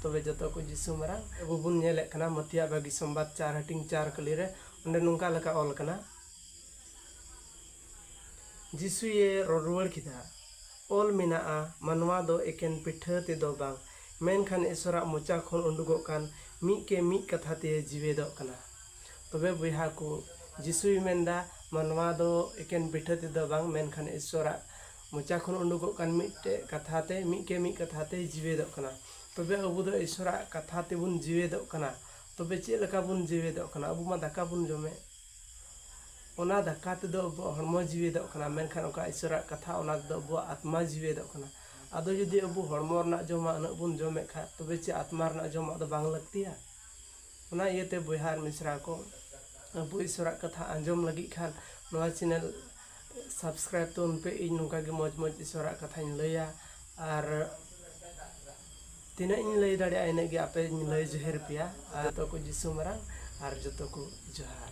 तबे जतो को जिसु मरांग अब बुन नेलेक कना मतिया बागी संबाद 4 हटिंग 4 कली रे ओंडे नोंका लका ऑल कना जिसु ये रोडवर किदा ऑल मिना मनवा दो एकेन पिठा ते दो बांग मेनखान ईश्वरा मोचा खन उंडुगो कान मी के मी कथा ते जीवेदो कना तबे बुहा को जिसु मेंदा मनवा दो एकेन पिठा ते दो बांग मेनखान ईश्वरा मोचा खन उंडुगो कान मिटे कथा ते मी के मी कथा ते जीवेदो कना तबे अबु दो ईश्वरा कथा ते बुन जीवेदो कना तबे चे लका बुन जीवेदो कना अबु मा दाका बुन जमे ओना दाका ते दो अबु हरमो जीवेदो कना मेनखान ओका ईश्वरा कथा ओना दो अबु आत्मा जीवेदो कना आदो जदि अबु हरमो रना जमा अन बुन जमे खा तबे चे आत्मा रना जमा दो बांग लगतिया ओना इयते बुहार मिश्रा को अबु ईश्वरा कथा आंजम लगी खान नोआ चैनल सब्सक्राइब तो उनपे इन नुका के मौज मौज ईश्वरा कथा इन लैया और तीना इन लय दाड़े आइने गे आपे इन लय जहर पिया और तो को जिसु मरांग और जतो को जोहार।